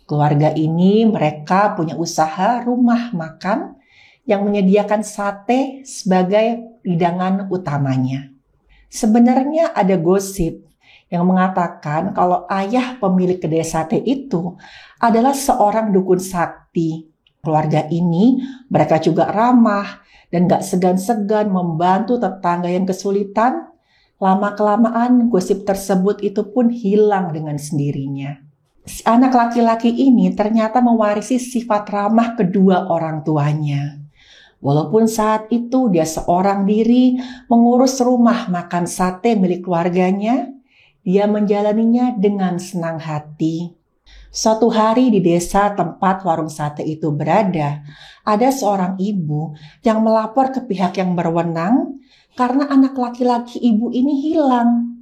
Keluarga ini mereka punya usaha rumah makan yang menyediakan sate sebagai hidangan utamanya. Sebenarnya ada gosip yang mengatakan kalau ayah pemilik kedai sate itu adalah seorang dukun sakti. Keluarga ini mereka juga ramah dan gak segan-segan membantu tetangga yang kesulitan. Lama-kelamaan gosip tersebut itu pun hilang dengan sendirinya. Si anak laki-laki ini ternyata mewarisi sifat ramah kedua orang tuanya. Walaupun saat itu dia seorang diri mengurus rumah makan sate milik keluarganya, dia menjalaninya dengan senang hati. Suatu hari di desa tempat warung sate itu berada, ada seorang ibu yang melapor ke pihak yang berwenang karena anak laki-laki ibu ini hilang.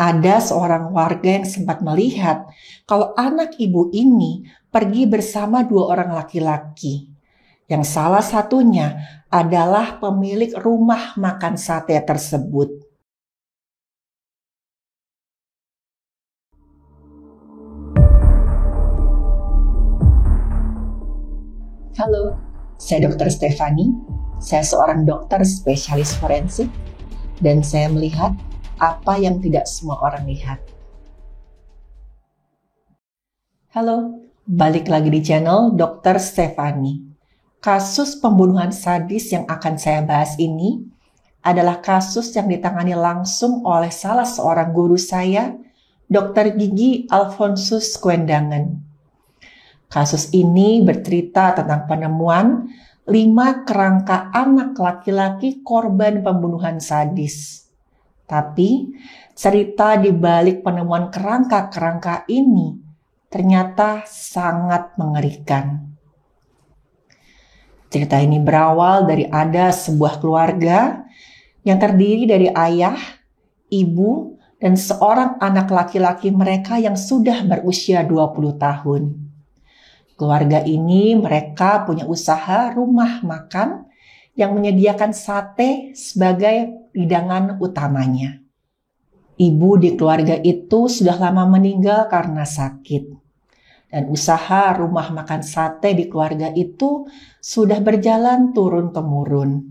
Ada seorang warga yang sempat melihat kalau anak ibu ini pergi bersama dua orang laki-laki, yang salah satunya adalah pemilik rumah makan sate tersebut. Halo, saya Dr. Stefani. Saya seorang dokter spesialis forensik dan saya melihat apa yang tidak semua orang lihat. Halo, balik lagi di channel Dr. Stefani. Kasus pembunuhan sadis yang akan saya bahas ini adalah kasus yang ditangani langsung oleh salah seorang guru saya, Dr. Gigi Alfonsus Kuendangan. Kasus ini bercerita tentang penemuan 5 kerangka anak laki-laki korban pembunuhan sadis. Tapi cerita di balik penemuan kerangka-kerangka ini ternyata sangat mengerikan. Cerita ini berawal dari ada sebuah keluarga yang terdiri dari ayah, ibu, dan seorang anak laki-laki mereka yang sudah berusia 20 tahun. Keluarga ini mereka punya usaha rumah makan yang menyediakan sate sebagai hidangan utamanya. Ibu di keluarga itu sudah lama meninggal karena sakit. Dan usaha rumah makan sate di keluarga itu sudah berjalan turun-temurun.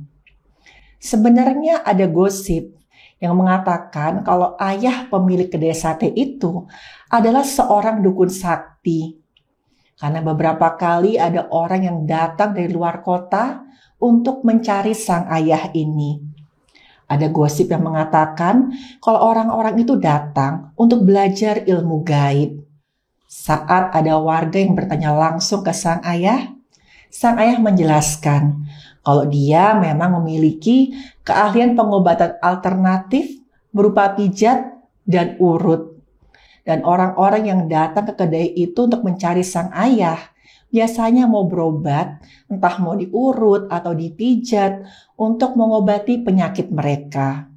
Sebenarnya ada gosip yang mengatakan kalau ayah pemilik kedai sate itu adalah seorang dukun sakti. Karena beberapa kali ada orang yang datang dari luar kota untuk mencari sang ayah ini. Ada gosip yang mengatakan kalau orang-orang itu datang untuk belajar ilmu gaib. Saat ada warga yang bertanya langsung ke sang ayah menjelaskan kalau dia memang memiliki keahlian pengobatan alternatif berupa pijat dan urut. Dan orang-orang yang datang ke kedai itu untuk mencari sang ayah biasanya mau berobat, entah mau diurut atau dipijat untuk mengobati penyakit mereka.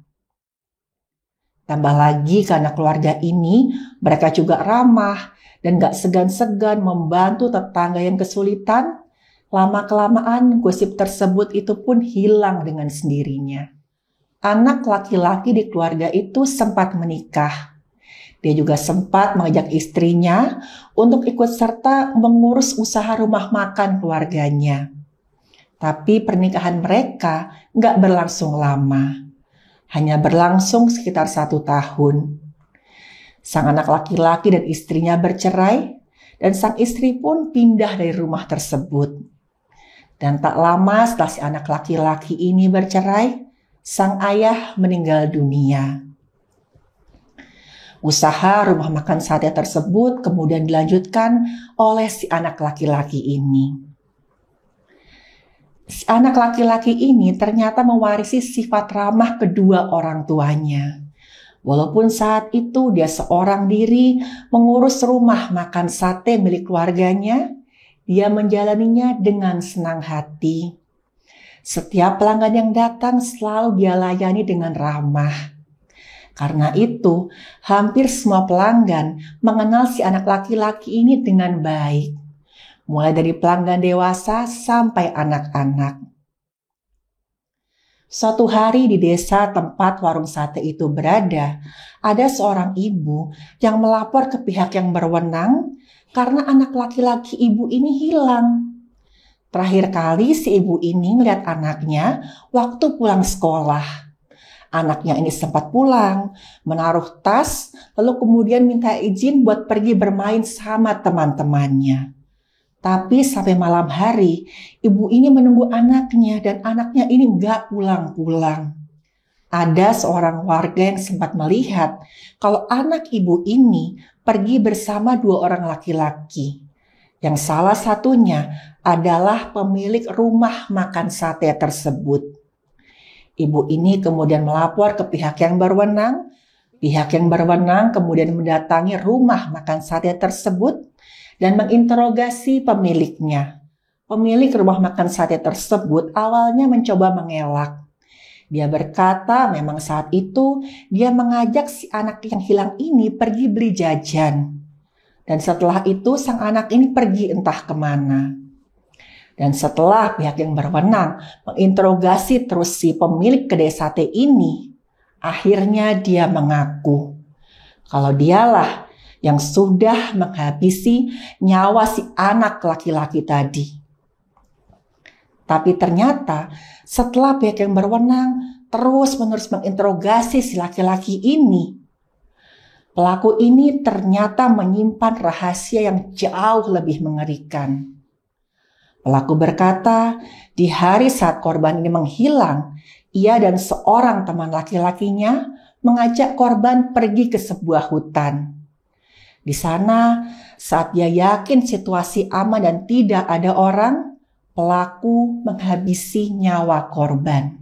Tambah lagi karena keluarga ini mereka juga ramah dan gak segan-segan membantu tetangga yang kesulitan. Lama-kelamaan gosip tersebut itu pun hilang dengan sendirinya. Anak laki-laki di keluarga itu sempat menikah. Dia juga sempat mengajak istrinya untuk ikut serta mengurus usaha rumah makan keluarganya. Tapi pernikahan mereka gak berlangsung lama. Hanya berlangsung sekitar 1 tahun. Sang anak laki-laki dan istrinya bercerai dan sang istri pun pindah dari rumah tersebut. Dan tak lama setelah si anak laki-laki ini bercerai, sang ayah meninggal dunia. Usaha rumah makan sate tersebut kemudian dilanjutkan oleh si anak laki-laki ini. Si anak laki-laki ini ternyata mewarisi sifat ramah kedua orang tuanya. Walaupun saat itu dia seorang diri mengurus rumah makan sate milik keluarganya, dia menjalaninya dengan senang hati. Setiap pelanggan yang datang selalu dia layani dengan ramah. Karena itu, hampir semua pelanggan mengenal si anak laki-laki ini dengan baik. Mulai dari pelanggan dewasa sampai anak-anak. Suatu hari di desa tempat warung sate itu berada, ada seorang ibu yang melapor ke pihak yang berwenang karena anak laki-laki ibu ini hilang. Terakhir kali si ibu ini melihat anaknya waktu pulang sekolah. Anaknya ini sempat pulang, menaruh tas, lalu kemudian minta izin buat pergi bermain sama teman-temannya. Tapi sampai malam hari, ibu ini menunggu anaknya dan anaknya ini nggak pulang-pulang. Ada seorang warga yang sempat melihat kalau anak ibu ini pergi bersama dua orang laki-laki. Yang salah satunya adalah pemilik rumah makan sate tersebut. Ibu ini kemudian melapor ke pihak yang berwenang. Pihak yang berwenang kemudian mendatangi rumah makan sate tersebut dan menginterogasi pemiliknya. Pemilik rumah makan sate tersebut awalnya mencoba mengelak. Dia berkata memang saat itu dia mengajak si anak yang hilang ini pergi beli jajan. Dan setelah itu sang anak ini pergi entah kemana. Dan setelah pihak yang berwenang menginterogasi terus si pemilik kedai sate ini, akhirnya dia mengaku kalau dialah yang sudah menghabisi nyawa si anak laki-laki tadi. Tapi ternyata setelah pihak yang berwenang terus-menerus menginterogasi si laki-laki ini, pelaku ini ternyata menyimpan rahasia yang jauh lebih mengerikan. Pelaku berkata, di hari saat korban ini menghilang, ia dan seorang teman laki-lakinya mengajak korban pergi ke sebuah hutan. Di sana, saat dia yakin situasi aman dan tidak ada orang, pelaku menghabisi nyawa korban.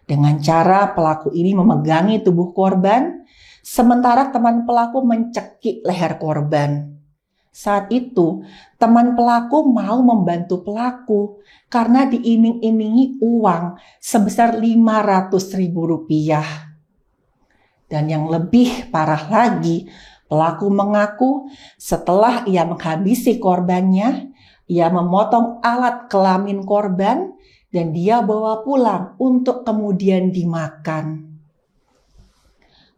Dengan cara pelaku ini memegangi tubuh korban, sementara teman pelaku mencekik leher korban. Saat itu, teman pelaku mau membantu pelaku karena diiming-imingi uang sebesar Rp500.000. Dan yang lebih parah lagi, pelaku mengaku setelah ia menghabisi korbannya, ia memotong alat kelamin korban dan dia bawa pulang untuk kemudian dimakan.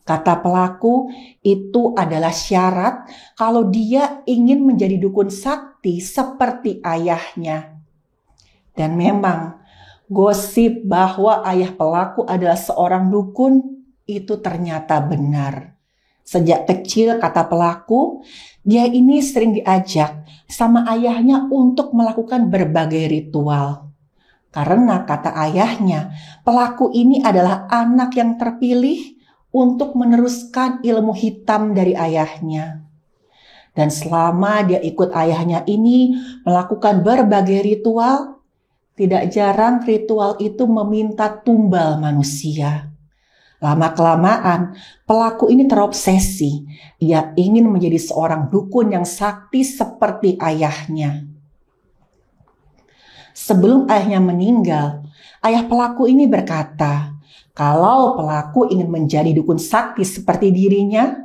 Kata pelaku, itu adalah syarat kalau dia ingin menjadi dukun sakti seperti ayahnya. Dan memang, gosip bahwa ayah pelaku adalah seorang dukun itu ternyata benar. Sejak kecil, kata pelaku, dia ini sering diajak sama ayahnya untuk melakukan berbagai ritual. Karena kata ayahnya, pelaku ini adalah anak yang terpilih untuk meneruskan ilmu hitam dari ayahnya. Dan selama dia ikut ayahnya ini melakukan berbagai ritual, tidak jarang ritual itu meminta tumbal manusia. Lama-kelamaan, pelaku ini terobsesi. Ia ingin menjadi seorang dukun yang sakti seperti ayahnya. Sebelum ayahnya meninggal, ayah pelaku ini berkata, kalau pelaku ingin menjadi dukun sakti seperti dirinya,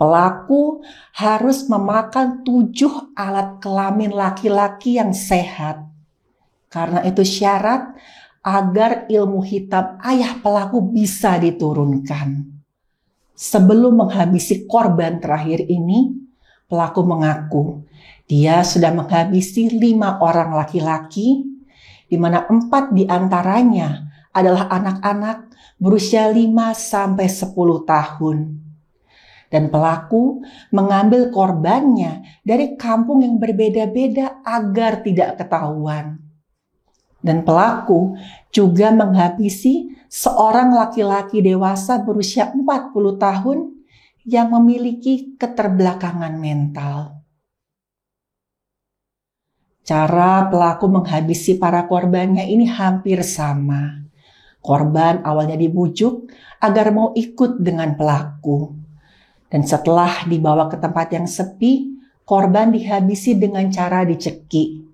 pelaku harus memakan 7 alat kelamin laki-laki yang sehat. Karena itu syarat agar ilmu hitam ayah pelaku bisa diturunkan. Sebelum menghabisi korban terakhir ini, pelaku mengaku dia sudah menghabisi 5 orang laki-laki, di mana 4 diantaranya adalah anak-anak berusia 5-10 tahun. Dan pelaku mengambil korbannya dari kampung yang berbeda-beda agar tidak ketahuan. Dan pelaku juga menghabisi seorang laki-laki dewasa berusia 40 tahun yang memiliki keterbelakangan mental. Cara pelaku menghabisi para korbannya ini hampir sama. Korban awalnya dibujuk agar mau ikut dengan pelaku. Dan setelah dibawa ke tempat yang sepi, korban dihabisi dengan cara dicekik.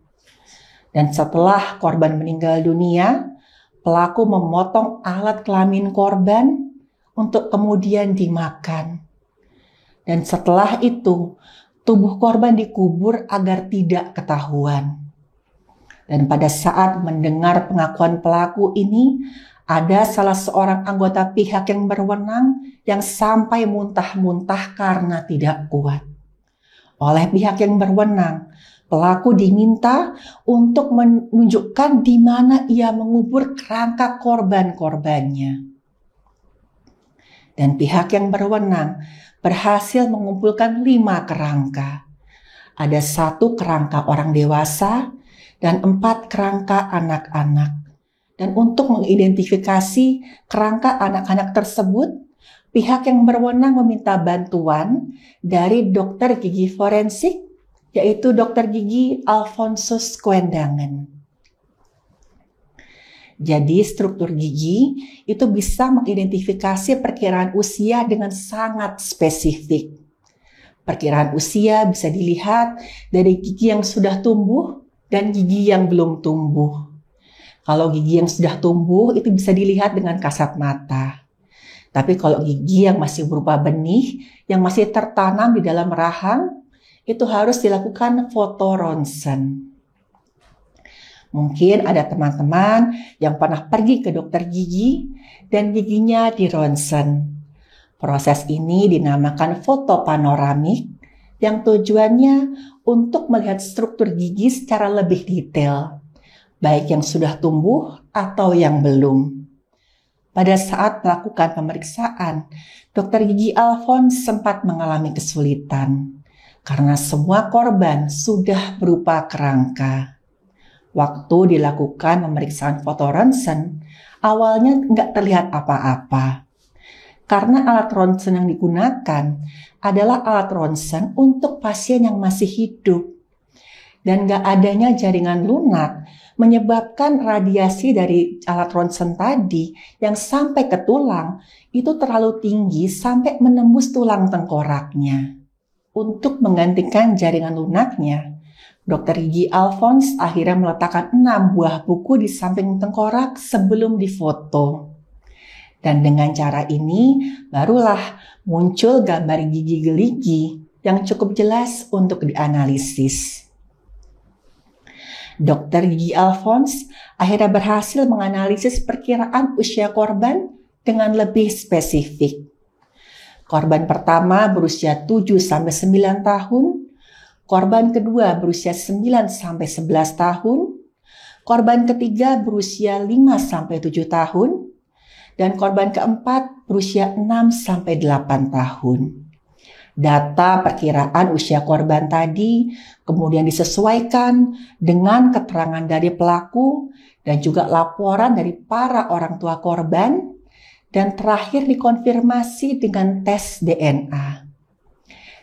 Dan setelah korban meninggal dunia, pelaku memotong alat kelamin korban untuk kemudian dimakan. Dan setelah itu, tubuh korban dikubur agar tidak ketahuan. Dan pada saat mendengar pengakuan pelaku ini, Ada salah seorang anggota pihak yang berwenang yang sampai muntah-muntah karena tidak kuat. Oleh pihak yang berwenang, pelaku diminta untuk menunjukkan di mana ia mengubur kerangka korban-korbannya. Dan pihak yang berwenang berhasil mengumpulkan 5 kerangka. Ada 1 kerangka orang dewasa dan 4 kerangka anak-anak. Dan untuk mengidentifikasi kerangka anak-anak tersebut, pihak yang berwenang meminta bantuan dari dokter gigi forensik, yaitu dokter gigi Alphonsus Kwendangen. Jadi struktur gigi itu bisa mengidentifikasi perkiraan usia dengan sangat spesifik. Perkiraan usia bisa dilihat dari gigi yang sudah tumbuh dan gigi yang belum tumbuh. Kalau gigi yang sudah tumbuh itu bisa dilihat dengan kasat mata. Tapi kalau gigi yang masih berupa benih, yang masih tertanam di dalam rahang, itu harus dilakukan foto ronsen. Mungkin ada teman-teman yang pernah pergi ke dokter gigi dan giginya di ronsen. Proses ini dinamakan foto panoramik yang tujuannya untuk melihat struktur gigi secara lebih detail, baik yang sudah tumbuh atau yang belum. Pada saat melakukan pemeriksaan, dokter gigi Alphonse sempat mengalami kesulitan karena semua korban sudah berupa kerangka. Waktu dilakukan pemeriksaan foto ronsen, awalnya nggak terlihat apa-apa. Karena alat ronsen yang digunakan adalah alat ronsen untuk pasien yang masih hidup. Dan nggak adanya jaringan lunak menyebabkan radiasi dari alat ronsen tadi yang sampai ke tulang itu terlalu tinggi sampai menembus tulang tengkoraknya. Untuk menggantikan jaringan lunaknya, dokter gigi Alphonse akhirnya meletakkan 6 buah buku di samping tengkorak sebelum difoto. Dan dengan cara ini barulah muncul gambar gigi geligi yang cukup jelas untuk dianalisis. Dokter gigi Alphonse akhirnya berhasil menganalisis perkiraan usia korban dengan lebih spesifik. Korban pertama berusia 7-9 tahun, korban kedua berusia 9-11 tahun, korban ketiga berusia 5-7 tahun, dan korban keempat berusia 6-8 tahun. Data perkiraan usia korban tadi kemudian disesuaikan dengan keterangan dari pelaku dan juga laporan dari para orang tua korban dan terakhir dikonfirmasi dengan tes DNA.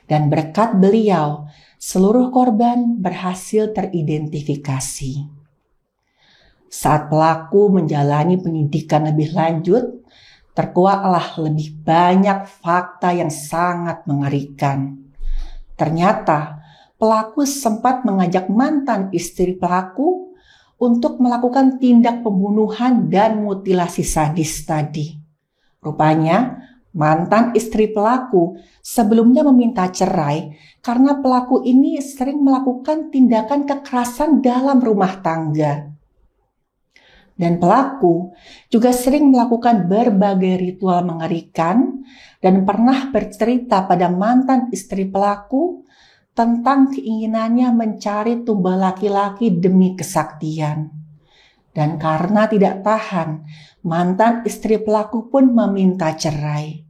Dan berkat beliau, seluruh korban berhasil teridentifikasi. Saat pelaku menjalani penyidikan lebih lanjut, terkuaklah lebih banyak fakta yang sangat mengerikan. Ternyata pelaku sempat mengajak mantan istri pelaku untuk melakukan tindak pembunuhan dan mutilasi sadis tadi. Rupanya mantan istri pelaku sebelumnya meminta cerai karena pelaku ini sering melakukan tindakan kekerasan dalam rumah tangga. Dan pelaku juga sering melakukan berbagai ritual mengerikan dan pernah bercerita pada mantan istri pelaku tentang keinginannya mencari tumbal laki-laki demi kesaktian. Dan karena tidak tahan, mantan istri pelaku pun meminta cerai.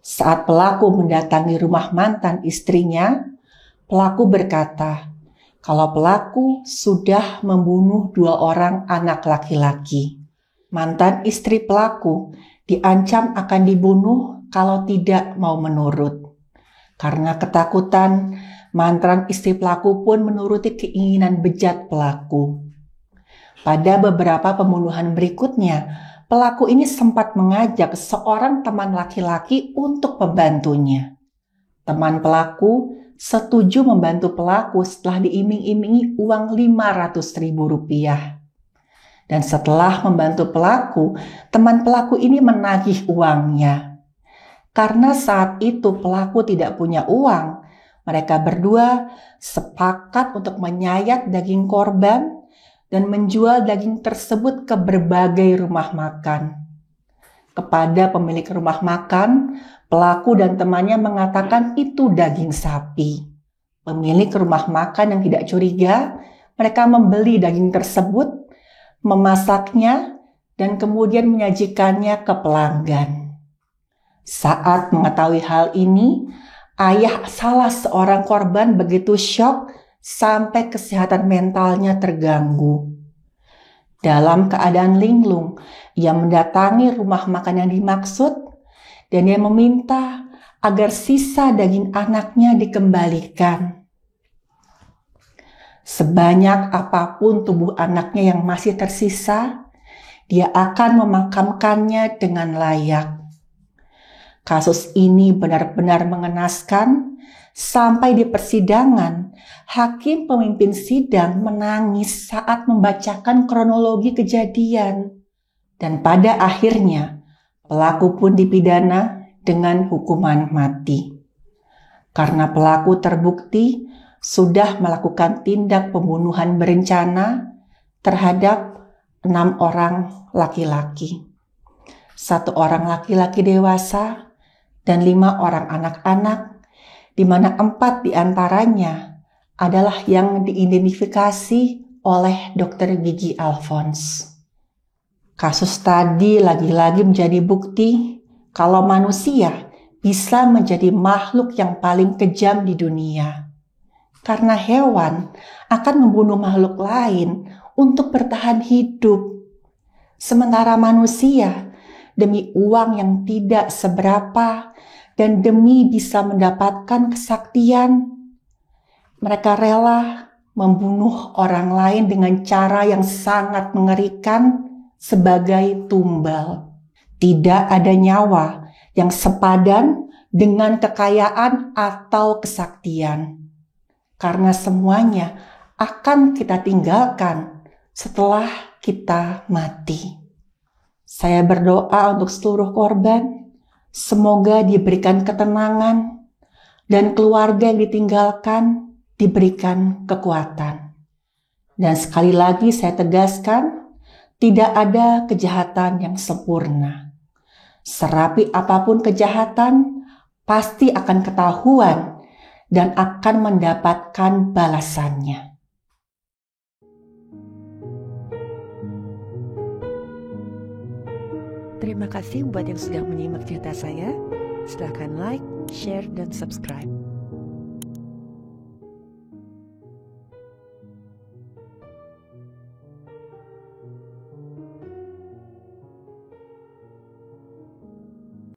Saat pelaku mendatangi rumah mantan istrinya, pelaku berkata, kalau pelaku sudah membunuh 2 orang anak laki-laki. Mantan istri pelaku diancam akan dibunuh kalau tidak mau menurut. Karena ketakutan, mantan istri pelaku pun menuruti keinginan bejat pelaku. Pada beberapa pembunuhan berikutnya, pelaku ini sempat mengajak seorang teman laki-laki untuk membantunya. Teman pelaku setuju membantu pelaku setelah diiming-imingi uang Rp500.000. Dan setelah membantu pelaku, teman pelaku ini menagih uangnya. Karena saat itu pelaku tidak punya uang, mereka berdua sepakat untuk menyayat daging korban dan menjual daging tersebut ke berbagai rumah makan. Kepada pemilik rumah makan, pelaku dan temannya mengatakan itu daging sapi. Pemilik rumah makan yang tidak curiga, mereka membeli daging tersebut, memasaknya, dan kemudian menyajikannya ke pelanggan. Saat mengetahui hal ini, ayah salah seorang korban begitu syok sampai kesehatan mentalnya terganggu. Dalam keadaan linglung, ia mendatangi rumah makan yang dimaksud dan ia meminta agar sisa daging anaknya dikembalikan. Sebanyak apapun tubuh anaknya yang masih tersisa, dia akan memakamkannya dengan layak. Kasus ini benar-benar mengenaskan. Sampai di persidangan, hakim pemimpin sidang menangis saat membacakan kronologi kejadian. Dan pada akhirnya, pelaku pun dipidana dengan hukuman mati. Karena pelaku terbukti sudah melakukan tindak pembunuhan berencana terhadap 6 orang laki-laki. 1 orang laki-laki dewasa dan 5 orang anak-anak, di mana 4 diantaranya adalah yang diidentifikasi oleh Dr. Gigi Alphonse. Kasus tadi lagi-lagi menjadi bukti kalau manusia bisa menjadi makhluk yang paling kejam di dunia. Karena hewan akan membunuh makhluk lain untuk bertahan hidup. Sementara manusia, demi uang yang tidak seberapa, dan demi bisa mendapatkan kesaktian, mereka rela membunuh orang lain dengan cara yang sangat mengerikan sebagai tumbal. Tidak ada nyawa yang sepadan dengan kekayaan atau kesaktian, karena semuanya akan kita tinggalkan setelah kita mati. Saya berdoa untuk seluruh korban, semoga diberikan ketenangan dan keluarga yang ditinggalkan diberikan kekuatan. Dan sekali lagi saya tegaskan, tidak ada kejahatan yang sempurna. Serapi apapun kejahatan, pasti akan ketahuan dan akan mendapatkan balasannya. Terima kasih buat yang sudah menyimak cerita saya. Silakan like, share, dan subscribe.